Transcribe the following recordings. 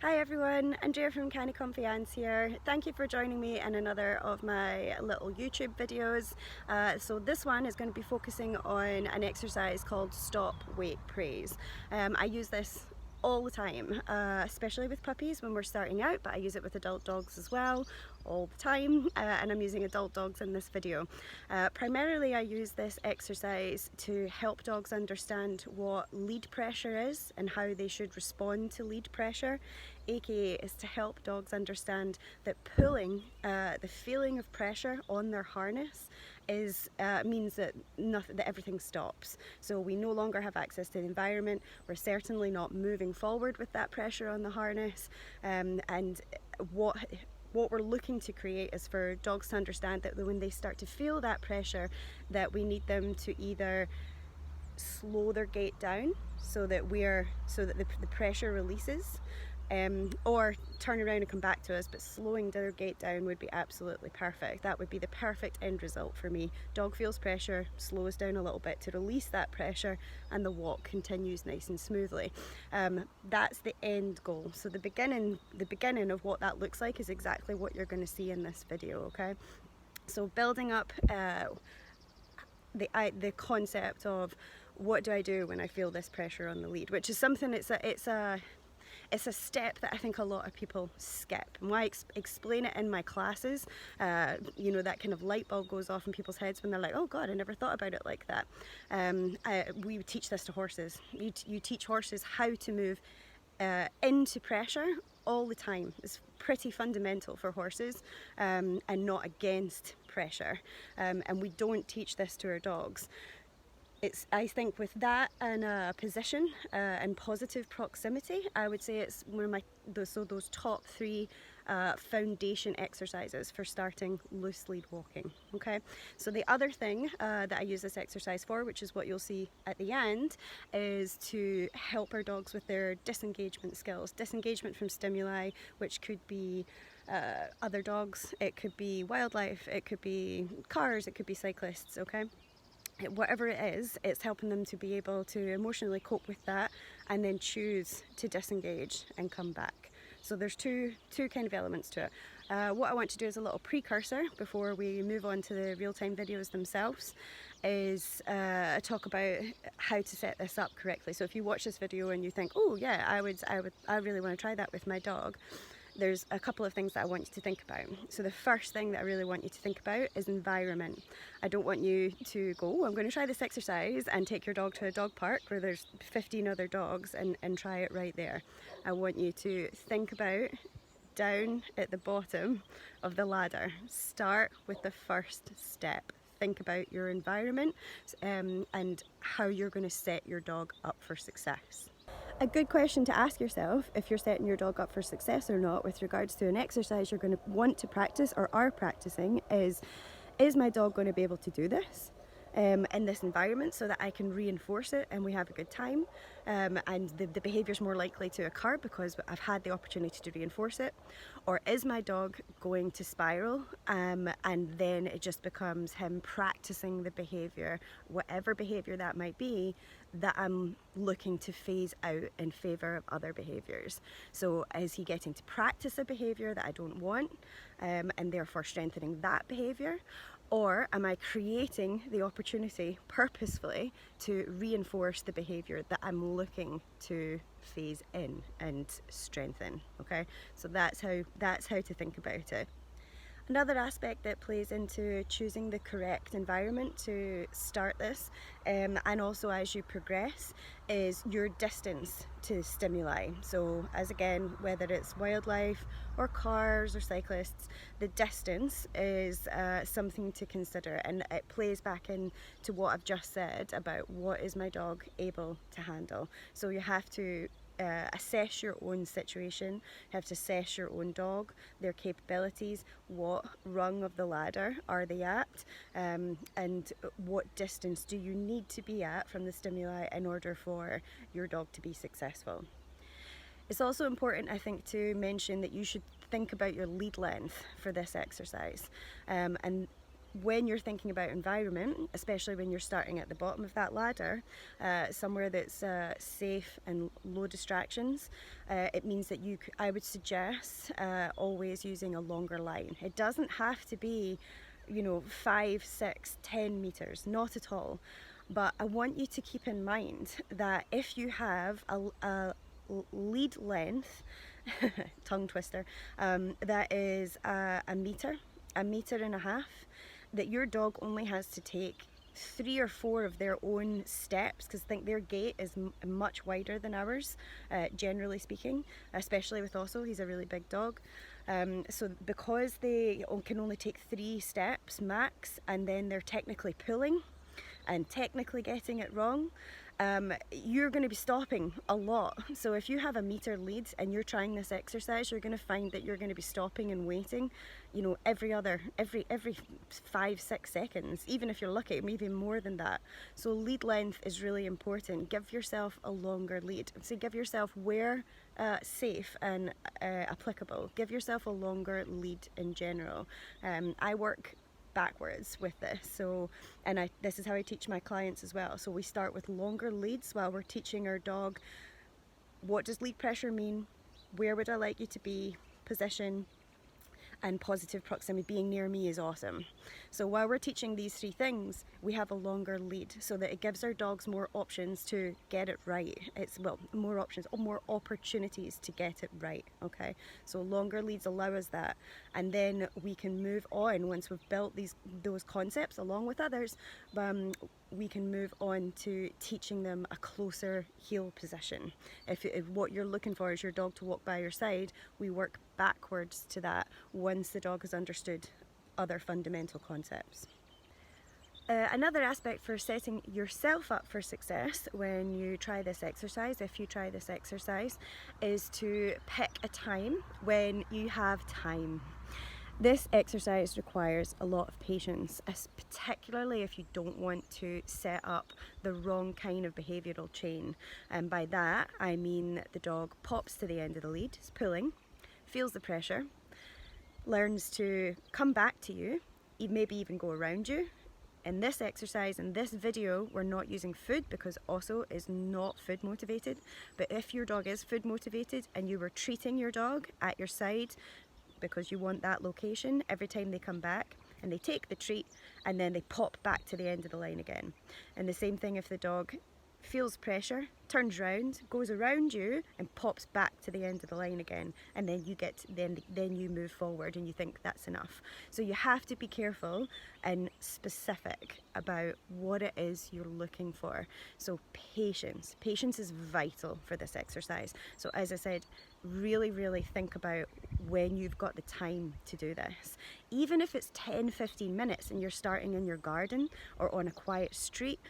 Hi everyone, Andrea from Kinda Comfy Ants here. Thank you for joining me in another of my little YouTube videos. So this one is going to be focusing on an exercise called Stop, Wait, Praise. I use this all the time, especially with puppies when we're starting out, but I use it with adult dogs as well all the time, and I'm using adult dogs in this video. Primarily I use this exercise to help dogs understand what lead pressure is and how they should respond to lead pressure, aka is to help dogs understand that pulling, the feeling of pressure on their harness means that everything stops. So we no longer have access to the environment, we're certainly not moving forward with that pressure on the harness, and what we're looking to create is for dogs to understand that when they start to feel that pressure, that we need them to either slow their gait down so that the pressure releases, or turn around and come back to us, but slowing their gait down would be absolutely perfect. That would be the perfect end result for me. Dog feels pressure, slows down a little bit to release that pressure, and the walk continues nice and smoothly. That's the end goal. So the beginning of what that looks like is exactly what you're going to see in this video, okay? So building up the concept of what do I do when I feel this pressure on the lead, which is something, it's a step that I think a lot of people skip. And when I explain it in my classes, you know, that kind of light bulb goes off in people's heads when they're like, oh God, I never thought about it like that. We teach this to horses. You teach horses how to move into pressure all the time. It's pretty fundamental for horses, and not against pressure. And we don't teach this to our dogs. I think with that and position and positive proximity, I would say it's one of those top three foundation exercises for starting loose lead walking. Okay, so the other thing that I use this exercise for, which is what you'll see at the end, is to help our dogs with their disengagement skills. Disengagement from stimuli, which could be other dogs, it could be wildlife, it could be cars, it could be cyclists, okay? Whatever it is, it's helping them to be able to emotionally cope with that and then choose to disengage and come back. So there's two kind of elements to it. What I want to do as a little precursor before we move on to the real-time videos themselves is talk about how to set this up correctly. So if you watch this video and you think, oh yeah, I really want to try that with my dog, there's a couple of things that I want you to think about. So the first thing that I really want you to think about is environment. I don't want you to go, I'm going to try this exercise and take your dog to a dog park where there's 15 other dogs and try it right there. I want you to think about down at the bottom of the ladder. Start with the first step. Think about your environment and how you're going to set your dog up for success. A good question to ask yourself if you're setting your dog up for success or not with regards to an exercise you're going to want to practice or are practicing is my dog going to be able to do this in this environment so that I can reinforce it and we have a good time, and the behaviour is more likely to occur because I've had the opportunity to reinforce it? Or is my dog going to spiral, and then it just becomes him practicing the behaviour, whatever behaviour that might be, that I'm looking to phase out in favour of other behaviours? So is he getting to practice a behaviour that I don't want, and therefore strengthening that behaviour? Or am I creating the opportunity purposefully to reinforce the behaviour that I'm looking to phase in and strengthen? Okay, so that's how to think about it. Another aspect that plays into choosing the correct environment to start this, and also as you progress, is your distance to stimuli. So as again, whether it's wildlife or cars or cyclists, the distance is something to consider, and it plays back into what I've just said about what is my dog able to handle. So you have to assess your own situation, you have to assess your own dog, their capabilities, what rung of the ladder are they at, and what distance do you need to be at from the stimuli in order for your dog to be successful. It's also important, I think, to mention that you should think about your lead length for this exercise, and when you're thinking about environment, especially when you're starting at the bottom of that ladder, somewhere that's safe and low distractions, it means that I would suggest always using a longer line. It doesn't have to be, 5, 6, 10 meters, not at all. But I want you to keep in mind that if you have a lead length, tongue twister, that is a meter and a half, that your dog only has to take 3 or 4 of their own steps, because I think their gait is much wider than ours, generally speaking, especially with Osso. He's a really big dog. So because they can only take 3 steps max, and then they're technically pulling and technically getting it wrong, you're going to be stopping a lot. So if you have a meter lead and you're trying this exercise, you're going to find that you're going to be stopping and waiting, every 5-6 seconds, even if you're lucky, maybe more than that. So lead length is really important. Give yourself a longer lead. So give yourself, where safe and applicable, give yourself a longer lead in general. I work backwards with this, this is how I teach my clients as well. So we start with longer leads while we're teaching our dog, what does lead pressure mean, where would I like you to be, position, and positive proximity. Being near me is awesome. So while we're teaching these 3 things, we have a longer lead, so that it gives our dogs more options to get it right. More options, or more opportunities to get it right. Okay, so longer leads allow us that, and then we can move on. Once we've built those concepts along with others, we can move on to teaching them a closer heel position. If what you're looking for is your dog to walk by your side, we work backwards to that once the dog has understood other fundamental concepts. Another aspect for setting yourself up for success when you try this exercise, if you try this exercise, is to pick a time when you have time. This exercise requires a lot of patience, particularly if you don't want to set up the wrong kind of behavioural chain. And by that, I mean the dog pops to the end of the lead, is pulling, feels the pressure, learns to come back to you, maybe even go around you. In this exercise, in this video, we're not using food because Osso is not food motivated. But if your dog is food motivated and you were treating your dog at your side, because you want that location, every time they come back and they take the treat and then they pop back to the end of the line again. And the same thing if the dog feels pressure, turns round, goes around you and pops back to the end of the line again, and then you move forward and you think that's enough. So you have to be careful and specific about what it is you're looking for. So patience is vital for this exercise. So as I said, really think about when you've got the time to do this. Even if it's 10-15 minutes and you're starting in your garden or on a quiet street,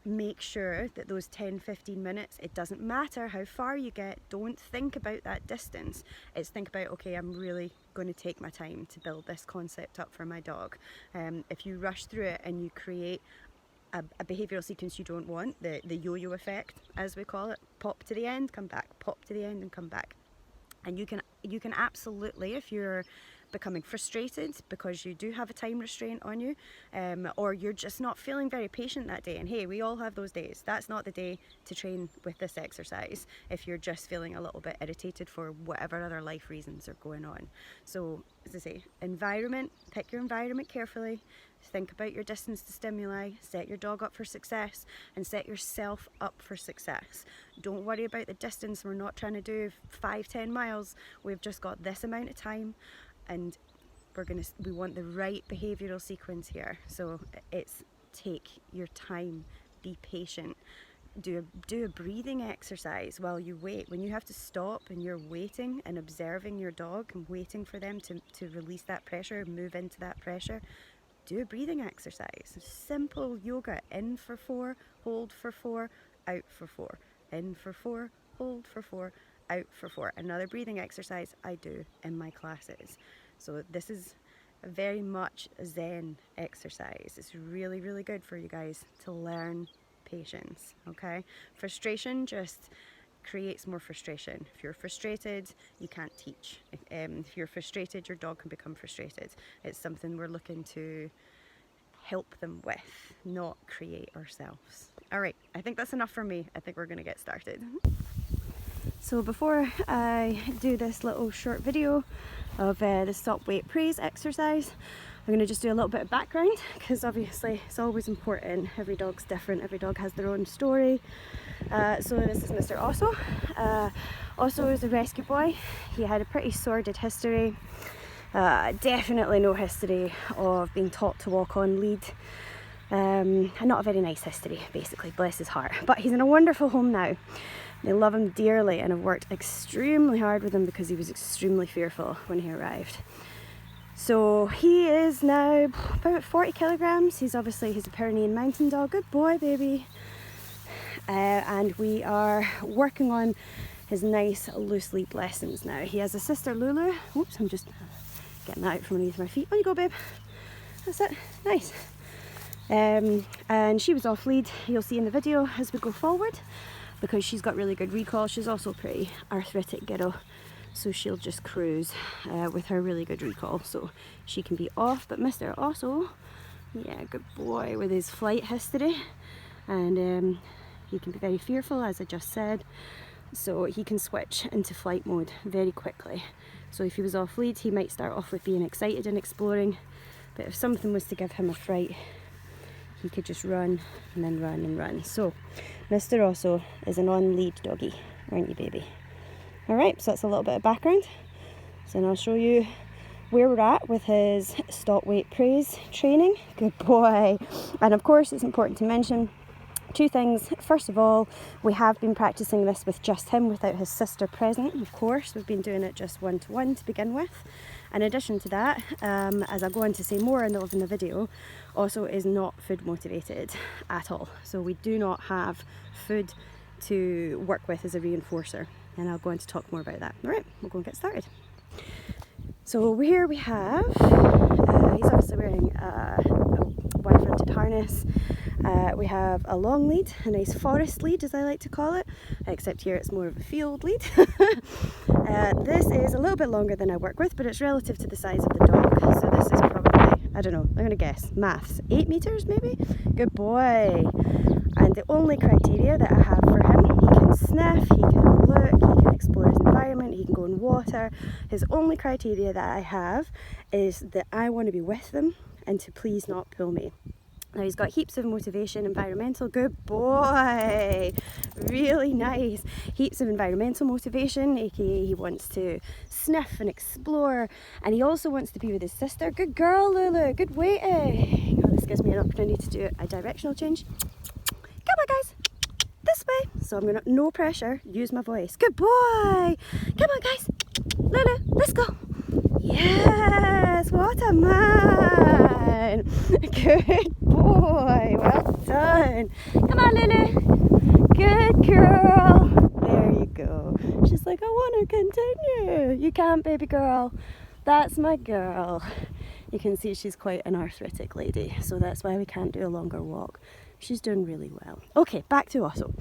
make sure that those 10-15 minutes, it doesn't matter how far you get, don't think about that distance. It's think about, okay, I'm really going to take my time to build this concept up for my dog. If you rush through it and you create a behavioural sequence you don't want, the yo-yo effect as we call it, pop to the end, come back, pop to the end and come back. And you can absolutely, if you're becoming frustrated because you do have a time restraint on you, or you're just not feeling very patient that day, and hey, we all have those days, that's not the day to train with this exercise if you're just feeling a little bit irritated for whatever other life reasons are going on. So as I say, environment, pick your environment carefully, think about your distance to stimuli, set your dog up for success and set yourself up for success. Don't worry about the distance. We're not trying to do 5-10 miles, we've just got this amount of time, and we want the right behavioural sequence here. So it's take your time, be patient, do a breathing exercise while you wait. When you have to stop and you're waiting and observing your dog and waiting for them to release that pressure, move into that pressure, do a breathing exercise. Simple yoga. In for 4, hold for 4, out for 4. In for 4, hold for 4, out for 4. Another breathing exercise I do in my classes. So this is a very much Zen exercise. It's really good for you guys to learn patience. Okay, frustration just creates more frustration. If you're frustrated, you can't teach. If you're frustrated, your dog can become frustrated. It's something we're looking to help them with, not create ourselves. All right, I think that's enough for me. I think we're gonna get started. So before I do this little short video of the stop, wait, praise exercise, I'm going to just do a little bit of background, because obviously it's always important. Every dog's different, every dog has their own story. So this is Mr. Osso. Osso is a rescue boy. He had a pretty sordid history. Definitely no history of being taught to walk on lead. And not a very nice history, basically, bless his heart. But he's in a wonderful home now. They love him dearly and have worked extremely hard with him because he was extremely fearful when he arrived. So he is now about 40 kilograms. He's a Pyrenean mountain dog. Good boy, baby. And we are working on his nice loose lead lessons now. He has a sister, Lulu. Oops, I'm just getting that out from underneath my feet. On you go, babe. That's it. Nice. And she was off lead, you'll see in the video as we go forward, because she's got really good recall. She's also a pretty arthritic girl, so she'll just cruise with her really good recall, so she can be off. But Mr. Osso, yeah, good boy with his flight history, and he can be very fearful, as I just said, so he can switch into flight mode very quickly. So if he was off lead, he might start off with being excited and exploring, but if something was to give him a fright, he could just run and then run and run. So Mr. Osso is an on-lead doggy, aren't you, baby? Alright, so that's a little bit of background. So now I'll show you where we're at with his stop, wait, praise training. Good boy. And of course, it's important to mention two things. First of all, we have been practicing this with just him, without his sister present. Of course, we've been doing it just one-to-one to begin with. In addition to that, as I go on to say more in the video, Osso is not food motivated at all. So we do not have food to work with as a reinforcer, and I'll go on to talk more about that. All right, we'll go and get started. So here we have, he's obviously wearing a one-fronted harness. We have a long lead, a nice forest lead as I like to call it, except here it's more of a field lead. This is a little bit longer than I work with, but it's relative to the size of the dog. So this is probably, I don't know, I'm going to guess, maths, 8 meters maybe? Good boy. And the only criteria that I have for him, he can sniff, he can look, he can explore his environment, he can go in water. His only criteria that I have is that I want to be with them and to please not pull me. Now he's got heaps of motivation, environmental, good boy, really nice. Heaps of environmental motivation, aka he wants to sniff and explore, and he also wants to be with his sister. Good girl, Lulu, good waiting. Oh, this gives me an opportunity to do a directional change. Come on, guys, this way. So I'm gonna, no pressure, use my voice. Good boy, come on, guys, Lulu, let's go. Yes, what a man. Good boy, well done. Come on, Lulu. Good girl. There you go. She's like, I want to continue. You can't, baby girl. That's my girl. You can see she's quite an arthritic lady, so that's why we can't do a longer walk. She's doing really well. Okay, back to Osso.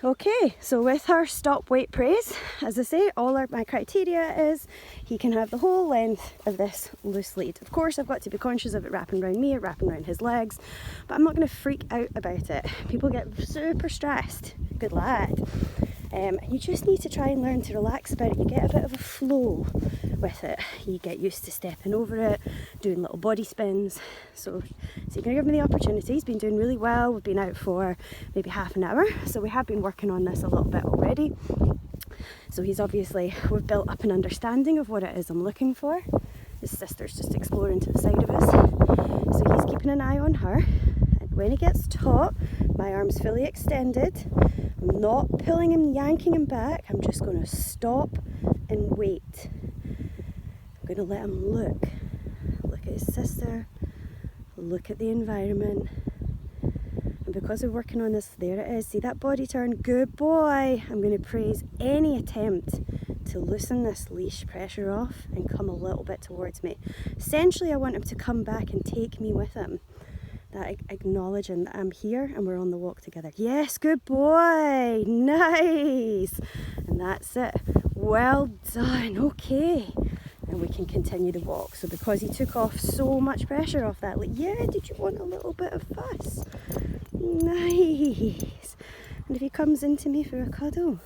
Okay, so with our stop, wait, praise, as I say, my criteria is he can have the whole length of this loose lead. Of course, I've got to be conscious of it wrapping around me, wrapping around his legs, but I'm not going to freak out about it. People get super stressed. Good lad. You just need to try and learn to relax about it. You get a bit of a flow with it. You get used to stepping over it, doing little body spins. So you're going to give him the opportunity. He's been doing really well. We've been out for maybe half an hour. So we have been working on this a little bit already. So we've built up an understanding of what it is I'm looking for. His sister's just exploring to the side of us. So he's keeping an eye on her. And when he gets taught, my arm's fully extended. I'm not pulling him, yanking him back. I'm just going to stop and wait. I'm going to let him look at his sister, look at the environment. And because we're working on this, there it is. See that body turn? Good boy. I'm going to praise any attempt to loosen this leash pressure off and come a little bit towards me. Essentially, I want him to come back and take me with him. That acknowledging that I'm here and we're on the walk together. Yes, good boy, nice. And that's it. Well done. Okay, now and we can continue the walk. So because he took off so much pressure off that, like, yeah, did you want a little bit of fuss? Nice. And if he comes into me for a cuddle,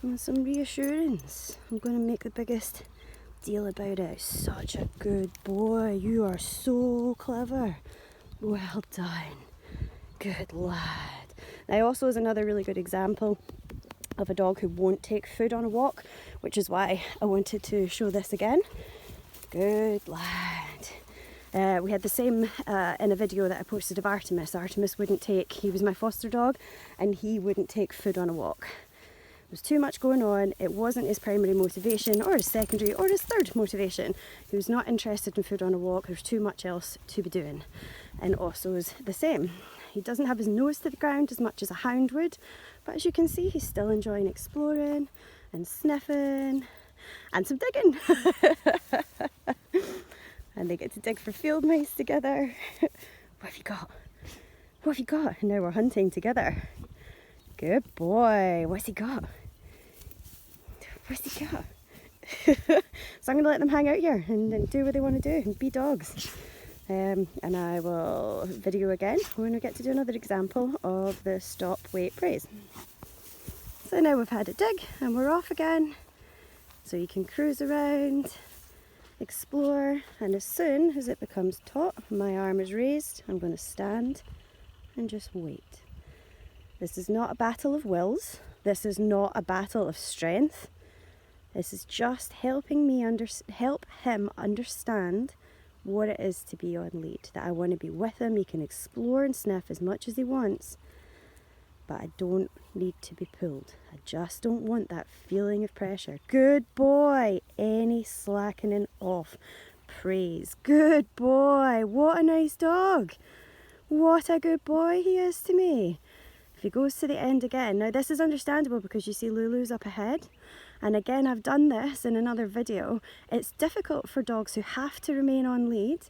I want some reassurance, I'm going to make the biggest deal about it. Such a good boy. You are so clever. Well done. Good lad. Now also is another really good example of a dog who won't take food on a walk, which is why I wanted to show this again. Good lad. We had the same in a video that I posted of Artemis. Artemis wouldn't take, he was my foster dog, and he wouldn't take food on a walk. There was too much going on. It wasn't his primary motivation or his secondary or his third motivation. He was not interested in food on a walk. There's too much else to be doing. And Osso's the same. He doesn't have his nose to the ground as much as a hound would, but as you can see, he's still enjoying exploring and sniffing and some digging. And they get to dig for field mice together. What have you got? What have you got? And now we're hunting together. Good boy. What's he got? What's he got? So I'm going to let them hang out here and do what they want to do and be dogs. And I will video again when we get to do another example of the stop, wait, praise. So now we've had a dig and we're off again. So you can cruise around, explore, and as soon as it becomes taut, my arm is raised, I'm going to stand and just wait. This is not a battle of wills. This is not a battle of strength. This is just helping me help him understand what it is to be on lead. That I want to be with him. He can explore and sniff as much as he wants, but I don't need to be pulled. I just don't want that feeling of pressure. Good boy. Any slackening off. Praise. Good boy. What a nice dog. What a good boy he is to me. If he goes to the end again, now this is understandable because you see Lulu's up ahead, and again I've done this in another video. It's difficult for dogs who have to remain on lead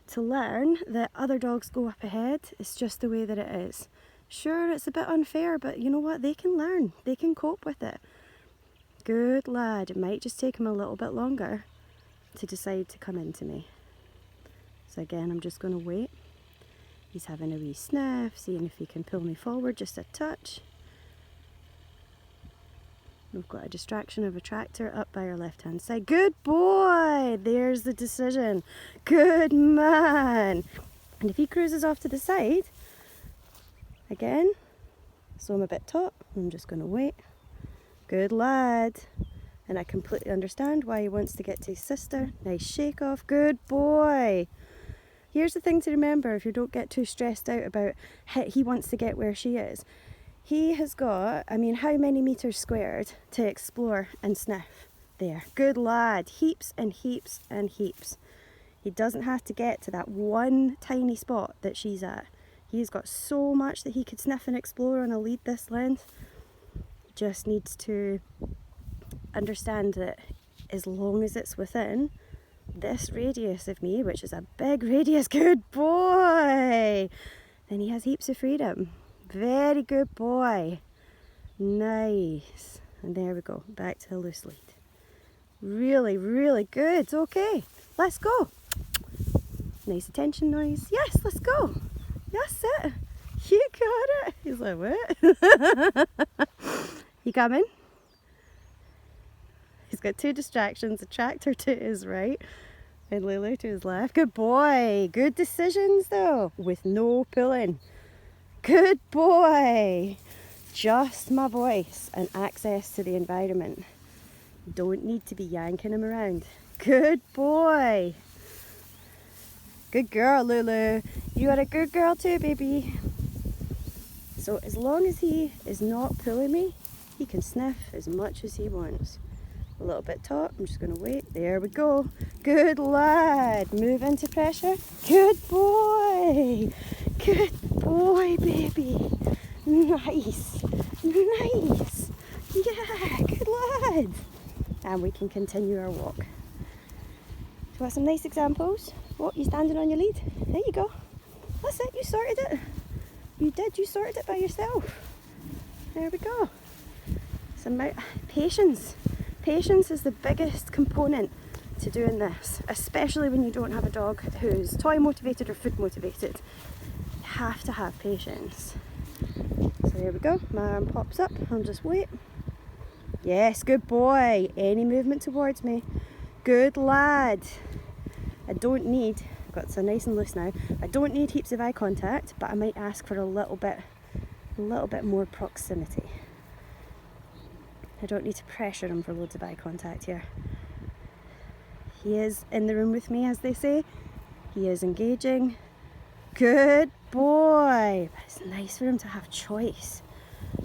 to learn that other dogs go up ahead. It's just the way that it is. Sure, it's a bit unfair, but you know what? They can learn. They can cope with it. Good lad. It might just take him a little bit longer to decide to come into me. So again, I'm just going to wait. He's having a wee sniff, seeing if he can pull me forward just a touch. We've got a distraction of a tractor up by our left hand side. Good boy! There's the decision. Good man! And if he cruises off to the side, again, so I'm a bit taut, I'm just going to wait. Good lad. And I completely understand why he wants to get to his sister. Nice shake off. Good boy! Here's the thing to remember if you don't get too stressed out about he wants to get where she is. He has got, I mean, how many meters squared to explore and sniff there? Good lad. Heaps and heaps and heaps. He doesn't have to get to that one tiny spot that she's at. He's got so much that he could sniff and explore on a lead this length. He just needs to understand that as long as it's within this radius of me, which is a big radius, good boy, then he has heaps of freedom. Very good boy. Nice. And there we go, back to the loose lead. Really, really good. Okay, let's go. Nice attention noise. Yes, let's go. That's it. You got it. He's like, what? You coming? He's got two distractions, a tractor to his right and Lulu to his left. Good boy. Good decisions though, with no pulling. Good boy. Just my voice and access to the environment. Don't need to be yanking him around. Good boy. Good girl, Lulu. You are a good girl too, baby. So as long as he is not pulling me, he can sniff as much as he wants. A little bit taut, I'm just going to wait. There we go. Good lad. Move into pressure. Good boy. Good boy, baby. Nice. Nice. Yeah, good lad. And we can continue our walk. So got some nice examples. What, you standing on your lead? There you go. That's it, you sorted it. You did, you sorted it by yourself. There we go. Some patience. Patience is the biggest component to doing this, especially when you don't have a dog who's toy motivated or food motivated. You have to have patience. So here we go, my arm pops up, I'll just wait. Yes, good boy. Any movement towards me. Good lad. I don't need, I've got so nice and loose now, I don't need heaps of eye contact, but I might ask for a little bit more proximity. I don't need to pressure him for loads of eye contact here. He is in the room with me, as they say. He is engaging. Good boy. It's nice for him to have choice.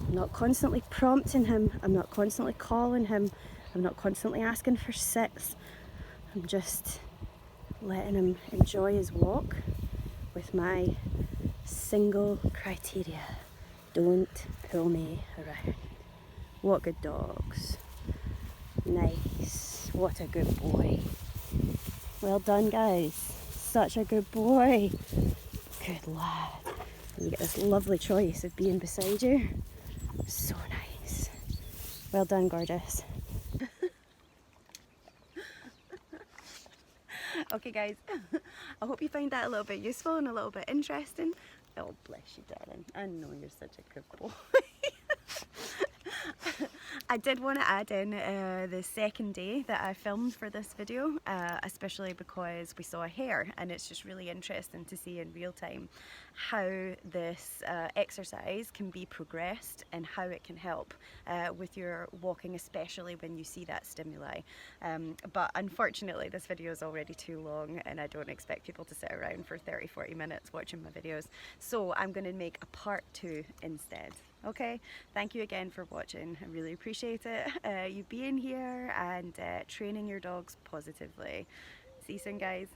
I'm not constantly prompting him. I'm not constantly calling him. I'm not constantly asking for sits. I'm just letting him enjoy his walk with my single criteria. Don't pull me around. What good dogs. Nice. What a good boy. Well done, guys. Such a good boy. Good lad. And you get this lovely choice of being beside you. So nice. Well done, gorgeous. Okay, guys. I hope you find that a little bit useful and a little bit interesting. Oh, bless you, darling. I know you're such a good boy. I did want to add in the second day that I filmed for this video, especially because we saw a hare, and it's just really interesting to see in real time how this exercise can be progressed and how it can help with your walking, especially when you see that stimuli. But unfortunately this video is already too long and I don't expect people to sit around for 30-40 minutes watching my videos, so I'm going to make a part 2 instead. Okay, thank you again for watching. I really appreciate it, you being here and training your dogs positively. See you soon, guys.